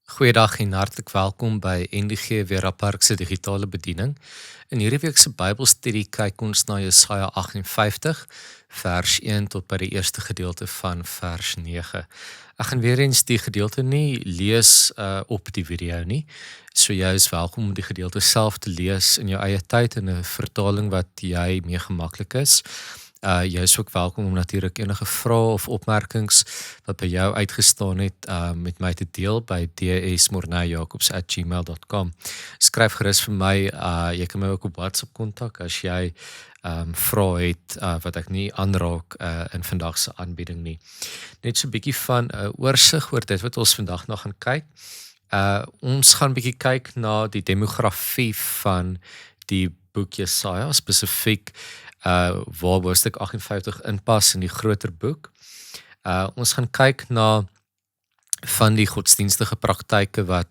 Goeiedag en hartlik welkom by NDG Vera Park se digitale bediening. In hierdie week se Bybelstudie kyk ons na Jesaja 58 vers 1 tot by die eerste gedeelte van vers 9. Ek gaan weer eens die gedeelte nie lees op die video nie. So jy is welkom om die gedeelte self te lees in jou eie tyd in 'n vertaling wat jy mee gemaklik is. Jy is ook welkom om natuurlik enige vrae of opmerkings wat by jou uitgestaan het met my te deel by dsmornejacobs@gmail.com. Skryf gerus vir my, jy kan my ook op WhatsApp kontak as jy vrae het wat ek nie aanraak in vandag se aanbieding nie. Net so 'n bietjie van 'n oorsig oor dit wat ons vandag nog gaan kyk. Ons gaan 'n bietjie kyk na die demografie van die boek Jesaja, spesifiek waar hoofstuk 58 inpas in die groter boek. Ons gaan kyk na van die godsdienstige praktyke wat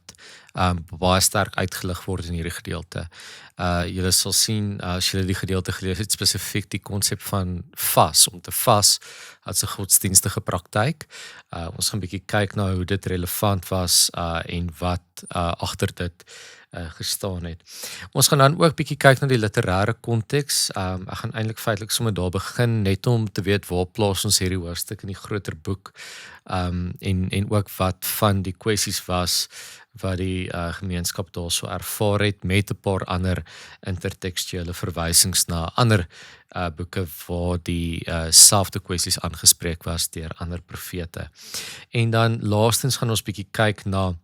baie sterk uitgelig word in hierdie gedeelte. Julle sal sien as julle die gedeelte gelees het, spesifiek die konsep van vas, om te vas as 'n godsdienstige praktyk. Ons gaan 'n bietjie kyk na hoe dit relevant was en wat agter dit gestaan het. Ons gaan dan ook bietjie kyk na die literêre konteks. Ek gaan eintlik feitelik sommer daar begin net om te weet waar plaas ons hierdie hoofstuk in die groter boek en ook wat van die kwessies was wat die gemeenskap daarso ervaar het met 'n paar ander intertekstuele verwysings na ander boeke waar die selfde kwessies aangespreek was deur ander profete. En dan laastens gaan ons bietjie kyk na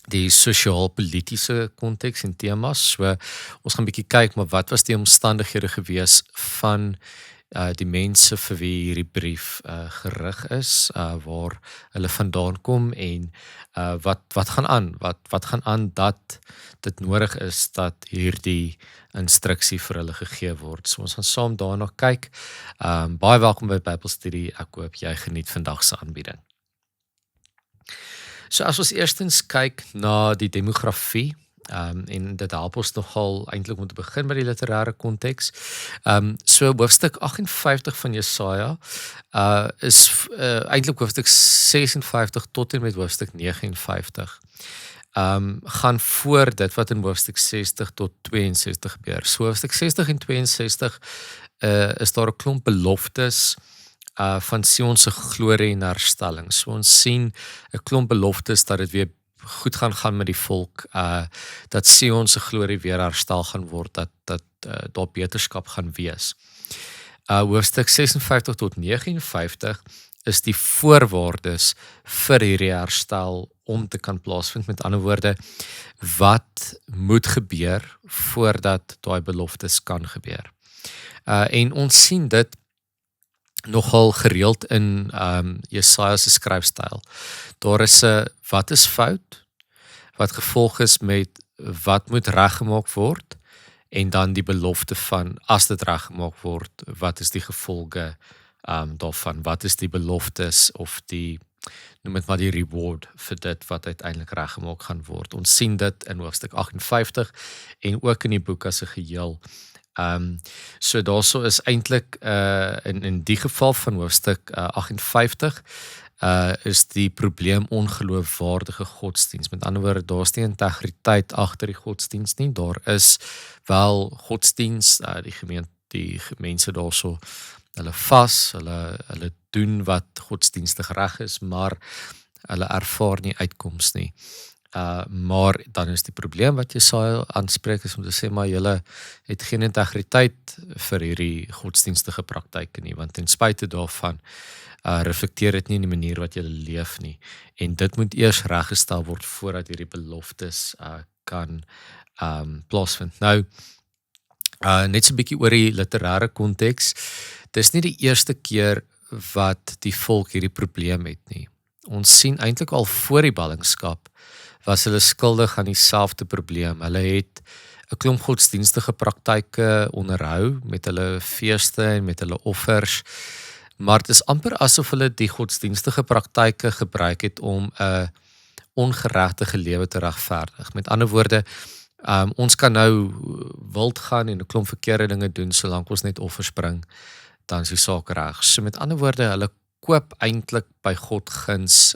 die sosiaal-politiese konteks en temas. So ons gaan 'n bietjie kyk, maar wat was die omstandighede gewees van die mense vir wie hierdie brief gerig is, waar hulle vandaan kom en wat gaan aan? Wat gaan aan dat dit nodig is dat hierdie instruksie vir hulle gegee word? So ons gaan saam daarna kyk. Baie welkom by Bybelstudie. Ek hoop jy geniet vandag se aanbieding. So as ons eerstens kyk na die demografie, en dit help ons nogal eintlik om te begin by die literêre konteks. So hoofstuk 58 van Jesaja is eintlik hoofstuk 56 tot en met hoofstuk 59. Gaan voor dit wat in hoofstuk 60 tot 62 gebeur. So hoofstuk 60 en 62 is daar 'n klomp beloftes van Sion se glorie en herstelling. So ons sien 'n klomp beloftes dat dit weer goed gaan met die volk, dat Sion se glorie weer herstel gaan word, dat daar beterskap gaan wees. Hoofstuk 56 tot 59 is die voorwaardes vir hierdie herstel om te kan plaasvind. Met ander woorde, wat moet gebeur voordat daai beloftes kan gebeur. En ons sien dit nogal gereeld in Jesaja se skryfstyl. Daar is 'n wat is fout, wat gevolg is met wat moet reggemaak word, en dan die belofte van as dit reggemaak word, wat is die gevolge daarvan, wat is die beloftes of die, noem dit maar die reward vir dit wat uiteindelik reggemaak gaan word. Ons sien dit in hoofstuk 58 en ook in die boek as 'n geheel. So daarso is eintlik in die geval van hoofstuk 58 is die probleem ongeloofwaardige godsdiens. Met ander woorde, daar's nie integriteit agter die godsdiens nie. Daar is wel godsdiens, die mense daarso, hulle vas, hulle doen wat godsdienstig reg is, maar hulle ervaar nie uitkoms nie. Maar dan is die probleem wat Jesaja aanspreek is om te sê, maar julle het geen integriteit vir hierdie godsdienstige praktyke nie, want ten spyte daarvan reflekteer dit nie in die manier wat julle leef nie. En dit moet eers reggestel word voordat hierdie beloftes kan plaasvind. Nou, net so 'n bietjie oor die literêre konteks. Dis nie die eerste keer wat die volk hierdie probleem het nie. Ons sien eintlik al voor die ballingskap was hulle skuldig aan dieselfde probleem. Hulle het 'n klomp godsdienstige praktyke onderhou met hulle feeste en met hulle offers, maar dit is amper asof hulle die godsdienstige praktyke gebruik het om 'n ongeregtige lewe te regverdig. Met ander woorde, ons kan nou wild gaan en 'n klomp verkeerde dinge doen solank ons net offers bring, dan is die saak reg. So met ander woorde, hulle koop eintlik by God guns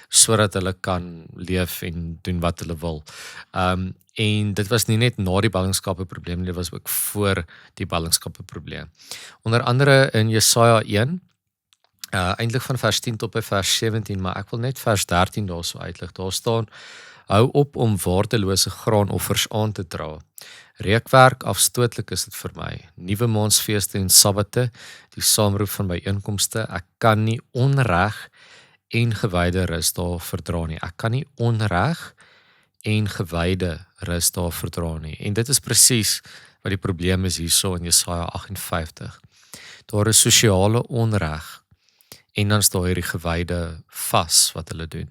sodat hulle kan leef en doen wat hulle wil. En dit was nie net na die ballingskap 'n probleem nie, dit was ook voor die ballingskap 'n probleem. Onder andere in Jesaja 1, eintlik van vers 10 tot by vers 17, maar ek wil net vers 13 daarso uitlig. Daar staan: Hou op om waardelose graanoffers aan te dra. Reukwerk afstootlik is dit vir my. Nuwe maansfeeste en sabbate, die saamroep van byeenkomste. Ek kan nie onreg en gewyde rus daar verdra nie. Ek kan nie onreg en gewyde rus daar verdra nie. En dit is presies wat die probleem is hierso in Jesaja 58. Daar is sosiale onreg en dan is daar hierdie gewyde vas wat hulle doen.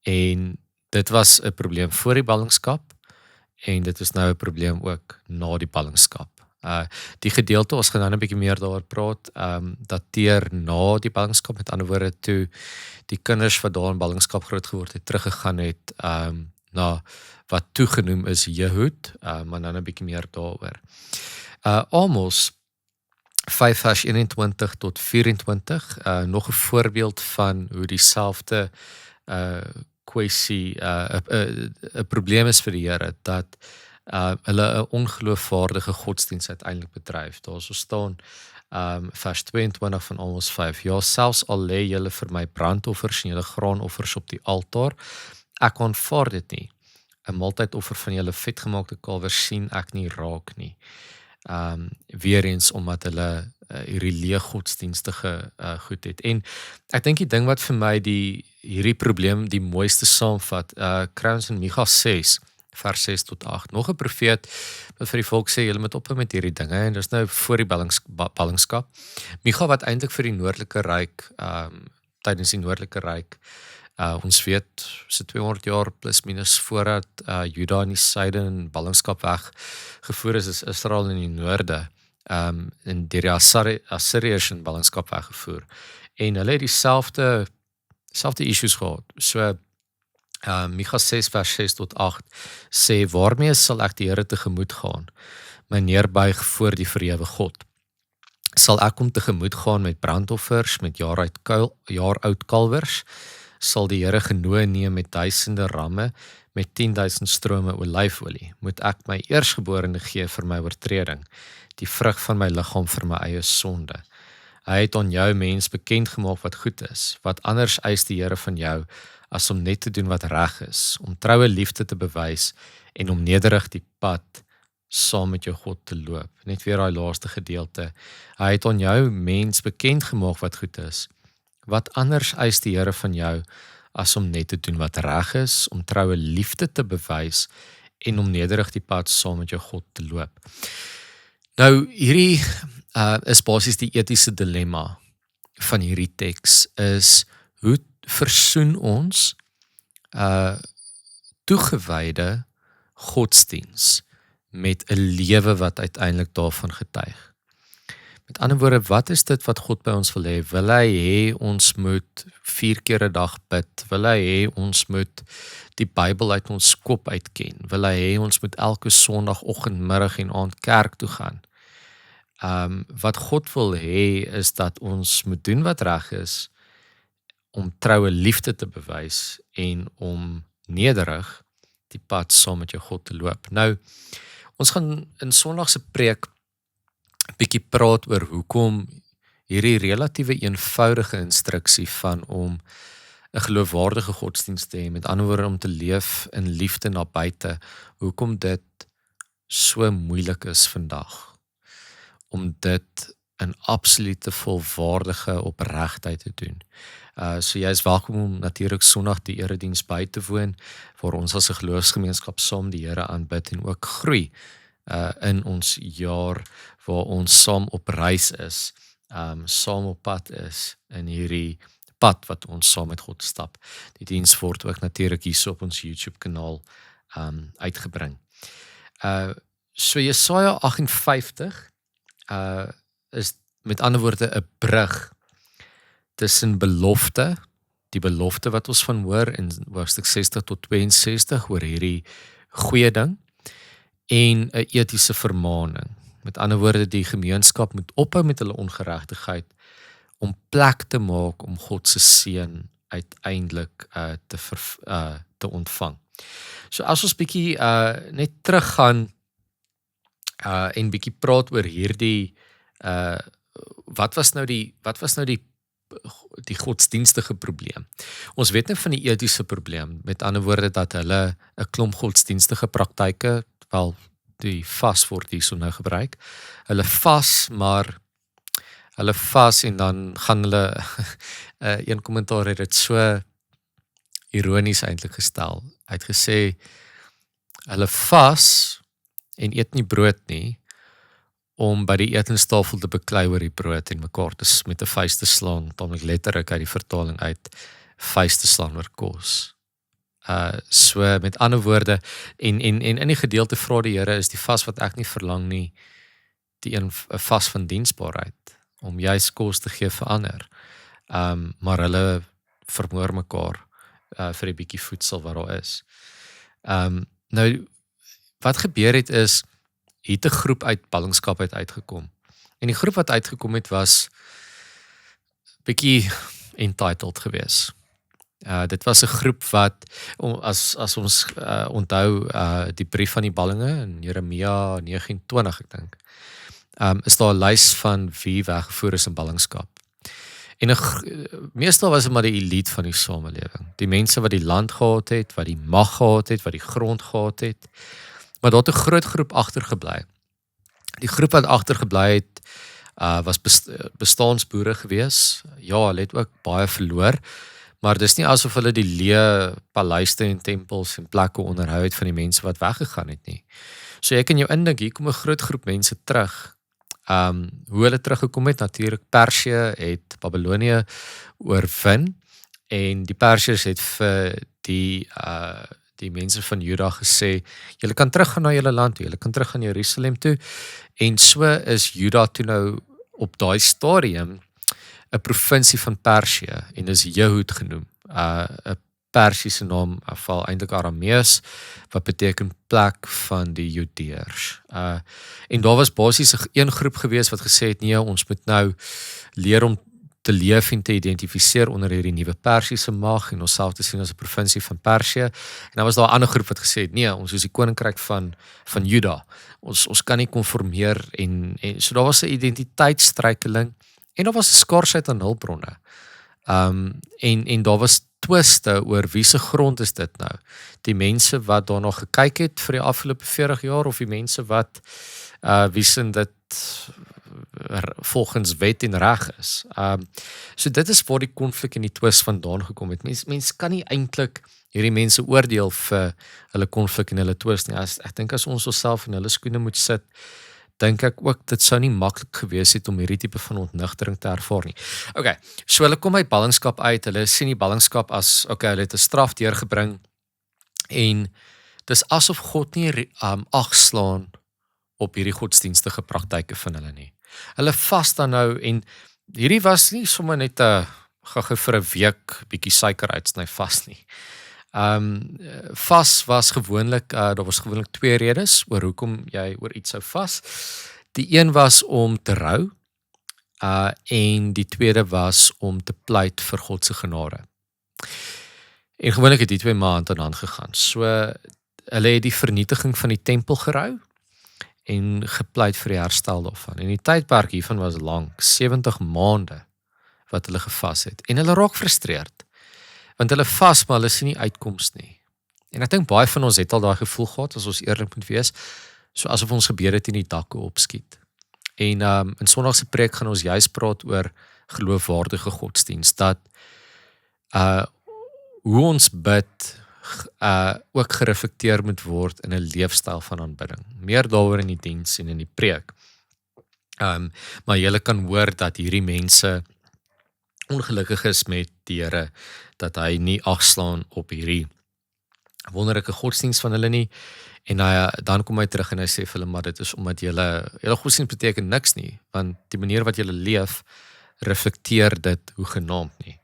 En dit was 'n probleem voor die ballingskap en dit is nou 'n probleem ook na die ballingskap. Die gedeelte, ons gaan nou 'n bietjie meer daaroor praat, dateer na die ballingskap, met ander woorde toe die kinders wat daar in ballingskap groot geword het, teruggegaan het na wat toegenoem is Jehud, maar nou 'n bietjie meer daaroor. Amos 5 vers 21 tot 24, nog 'n voorbeeld van hoe dieselfde kwessie 'n probleem is vir die Here, dat hulle 'n ongeloofwaardige godsdienst uiteindelik bedryf. Daar so staan vers 22 van Amos 5: Ja, selfs al lê julle vir my brandoffers en julle graanoffers op die altaar, ek aanvaar dit nie. 'n Maaltydoffer van julle vetgemaakte kalwers sien ek nie raak nie. Weer eens omdat hulle hierdie leë godsdienstige goed het. En ek dink die ding wat vir my hierdie probleem die mooiste saamvat, kry ons in Micha 6 vers 6 tot 8. Nog 'n profeet wat vir die volk sê, julle moet ophou met hierdie dinge, en dis nou voor die ballingskap. Micha wat eintlik vir die noordelike ryk, tydens die noordelike ryk, ons weet, so 200 jaar plus minus voordat Juda in die suide in ballingskap weggevoer is Israel in die noorde, en deur die Assiriërs in ballingskap weggevoer. En hulle het dieselfde issues gehad. So Micha 6 vers 6 tot 8 sê: Waarmee sal ek die Here tegemoet gaan, my neerbuig voor die verhewe God? Sal ek hom tegemoet gaan met brandoffers, met jaaroud kalwers? Sal die Here genooi neem met duisende ramme, met 10.000 strome olyfolie? Moet ek my eersgeborene gee vir my oortreding, die vrug van my liggaam vir my eie sonde? Hy het aan jou mens bekend gemaak wat goed is. Wat anders eis die Here van jou, as om net te doen wat reg is, om troue liefde te bewys en om nederig die pad saam met jou God te loop. Net weer daai laaste gedeelte. Hy het aan jou mens bekend gemaak wat goed is. Wat anders eis die Here van jou, as om net te doen wat reg is, om troue liefde te bewys en om nederig die pad saam met jou God te loop. Nou, hierdie is basies die etiese dilemma van hierdie teks, is hoe versoen ons toegewyde godsdiens met 'n lewe wat uiteindelik daarvan getuig. Met ander woorde, wat is dit wat God by ons wil hê? Wil hy hê ons moet 4 keer 'n dag bid? Wil hy hê ons moet die Bybel uit ons kop uitken? Wil hy hê ons moet elke Sondagoggend, middag en aand kerk toe gaan? Wat God wil hê is dat ons moet doen wat reg is, om troue liefde te bewys en om nederig die pad saam met jou God te loop. Nou, ons gaan in Sondag se preek 'n bietjie praat oor hoekom hierdie relatiewe eenvoudige instruksie van om 'n geloofwaardige godsdienst te hê, met ander woorde om te leef in liefde na buite, hoekom dit so moeilik is vandag. Om dit in absolute volwaardige opregtheid te doen. So jy is welkom om natuurlik Sondag die erediens by te woon, waar ons as 'n geloofsgemeenskap saam die Here aanbid en ook groei in ons jaar waar ons saam op reis is, saam op pad is in hierdie pad wat ons saam met God stap. Die diens word ook natuurlik hier op ons YouTube kanaal uitgebring. So Jesaja 58 is met ander woorde 'n brug tussen belofte, die belofte wat ons van hoor in hoofstuk 60 tot 62 oor hierdie goeie ding, en 'n etiese vermaaning. Met ander woorde, die gemeenskap moet ophou met hulle ongeregtigheid om plek te maak om God se seën uiteindelik te ontvang. So as ons bietjie net teruggaan en bietjie praat oor hierdie wat was nou die godsdienstige probleem. Ons weet net van die etiese probleem, met ander woorde dat hulle 'n klomp godsdienstige praktyke, wel die vas word hier so nou gebruik. Hulle vas en dan gaan hulle een kommentaar het dit so ironies eintlik gestel. Hy het gesê hulle vas en eet nie brood nie om by die etenstafel te beklei oor die brood en mekaar met 'n vuis te slaan, tamelik letterlik uit die vertaling uit, vuis te slaan oor kos. So met ander woorde, en in die gedeelte vra die Here, is die vas wat ek nie verlang nie, die 'n vas van diensbaarheid, om juist kos te gee vir ander. Maar hulle vermoor mekaar vir die bietjie voedsel wat daar is. Nou, wat gebeur het is, hier het 'n groep uit ballingskap uitgekom. En die groep wat uitgekom het was bietjie entitled gewees. Dit was 'n groep wat, as ons onthou die brief van die ballinge in Jeremia 29, ek dink, is daar 'n lys van wie weggevoer is in ballingskap. En meestal was dit maar die elite van die samelewing. Die mense wat die land gehad het, wat die mag gehad het, wat die grond gehad het. Maar daar het 'n groot groep agtergebly. Die groep wat agtergebly het, was bestaansboere gewees. Ja, hulle het ook baie verloor, maar dis nie asof hulle die leë paleiste en tempels en plekke onderhou het van die mense wat weggegaan het nie. So jy kan jou indink, hier kom 'n groot groep mense terug. Hoe hulle teruggekom het, natuurlik Persië het Babylonië oorwin, en die Persiërs het vir die mense van Juda gesê, julle kan teruggaan na julle land toe, julle kan teruggaan Jerusalem toe, en so is Juda toe nou op daai stadium 'n provinsie van Persië, en is Jehud genoem, 'n Persiese naam, val eintlik Aramees, wat beteken plek van die Judeërs. En daar was basies een groep gewees wat gesê het, nee, ons moet nou leer om te leef en te identifiseer onder hierdie nuwe Persiese mag en onsself te sien as 'n provinsie van Persië. En dan was daar 'n ander groep wat gesê het, nee, ons is die koninkryk van Juda. Ons kan nie konformeer, en so daar was 'n identiteitsstruikeling en daar was 'n skaarsheid aan hulpbronne. En daar was twiste oor wie se grond is dit nou? Die mense wat daarna gekyk het vir die afgelope 40 jaar, of die mense wat wie sin dit volgens wet en reg is. So dit is waar die konflik en die twis vandaan gekom het. Mens kan nie eintlik hierdie mense oordeel vir hulle konflik en hulle twis nie. Ek dink as ons onsself in hulle skoene moet sit, dink ek ook, dit sou nie maklik gewees het om hierdie tipe van ontnigtering te ervaar nie. Okay, so hulle kom uit ballingskap uit, hulle sien die ballingskap as, okay, hulle het 'n straf deurgebring, en dis asof God nie ag slaan op hierdie godsdienstige praktyke van hulle nie. Hulle vas dan nou, en hierdie was nie sommer net 'n gou vir 'n week bietjie suiker uitsny vas nie. Vas was gewoonlik, daar was gewoonlik 2 redes oor hoekom jy oor iets sou vas. Die een was om te rou, en die tweede was om te pleit vir God se genade. En gewoonlik het die 2 maand aan hand gegaan. So hulle het die vernietiging van die tempel gerou en gepleit vir die herstel daarvan. En die tydperk hiervan was lank, 70 maande wat hulle gevas het. En hulle raak frustreerd, want hulle vas, maar hulle sien nie uitkoms nie. En ek dink baie van ons het al daai gevoel gehad, as ons eerlik moet wees, so asof ons gebede teen die dakke opskiet. En in Sondag se preek gaan ons juist praat oor geloofwaardige godsdiens, dat hoe ons bid ook gereflekteer moet word in 'n leefstyl van aanbidding. Meer daaroor in die diens en in die preek. Maar julle kan hoor dat hierdie mense ongelukkig is met die Here, dat hy nie agslaan op hierdie wonderlike godsdiens van hulle nie, en dan kom hy terug en hy sê vir hulle, maar dit is omdat julle godsdiens beteken niks nie, want die manier wat julle leef, reflekteer dit hoegenaamd nie.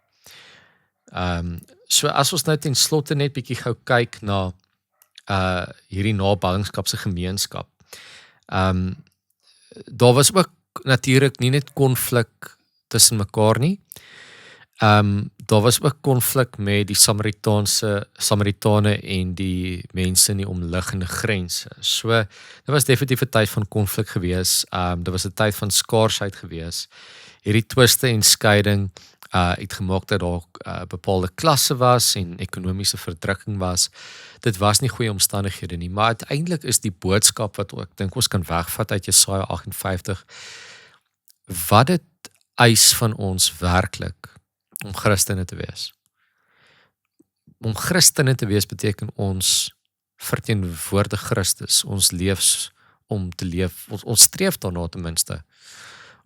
So as ons nou ten slotte net bietjie gou kyk na hierdie naballingskapse gemeenskap, daar was ook natuurlik nie net konflik tussen mekaar nie. Daar was ook konflik met die Samaritane en die mense in die omliggende grense. So, dit was definitief 'n tyd van konflik gewees. Dit was 'n tyd van skaarsheid gewees. Hierdie twiste en skeiding het gemaak dat daar bepaalde klasse was en ekonomiese verdrukking was. Dit was nie goeie omstandighede nie, maar uiteindelik is die boodskap wat ek dink ons kan wegvat uit Jesaja 58, wat dit eis van ons werklik om Christene te wees. Om Christene te wees beteken ons verteenwoordig Christus, ons leef om te leef, ons streef daarna ten minste,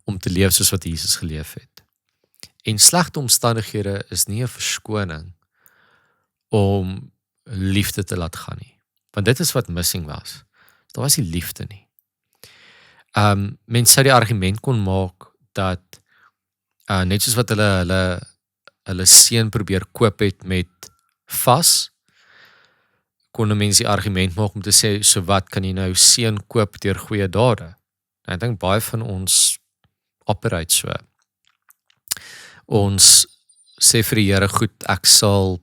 om te leef soos wat Jesus geleef het. En slegte omstandighede is nie 'n verskoning om liefde te laat gaan nie. Want dit is wat missing was. Daar was nie liefde nie. Mense sou die argument kon maak dat net soos wat hulle seun probeer koop het met vas, kon 'n mens die argument maak om te sê, so wat kan jy nou seun koop deur goeie dade? En ek dink baie van ons operate so. Ons sê vir die Here, goed, ek sal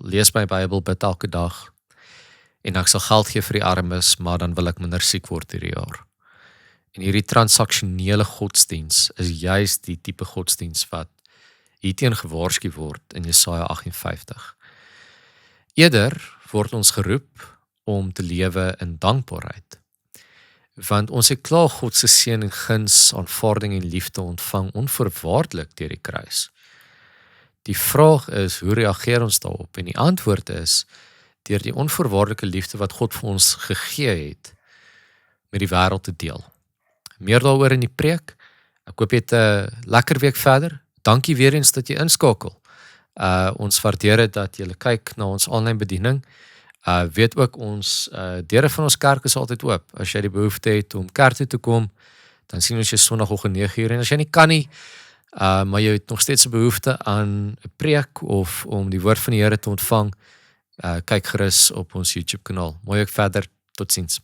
lees my Bybel, bid elke dag, en ek sal geld gee vir die armes, maar dan wil ek minder siek word hierdie jaar. En hierdie transaksionele godsdiens is juist die tipe godsdiens wat hierteen gewaarsku word in Jesaja 58. Eerder word ons geroep om te lewe in dankbaarheid. Want ons het klaar God se seën en guns, aanvaarding en liefde ontvang onvoorwaardelik deur die kruis. Die vraag is, hoe reageer ons daarop? En die antwoord is, deur die onvoorwaardelike liefde wat God vir ons gegee het, met die wêreld te deel. Meer daaroor in die preek. Ek hoop jy het 'n lekker week verder. Dankie weer eens dat jy inskakel. Ons waardeer dit dat jy kyk na ons aanlyn bediening. Weet ook ons deure van ons kerk is altyd oop. As jy die behoefte het om kerk toe te kom, dan sien ons jy Sondagoggend 9:00 en as jy nie kan nie, maar jy het nog steeds 'n behoefte aan 'n preek of om die woord van die Here te ontvang, kyk gerus op ons YouTube kanaal. Mooi ook verder. Totsiens.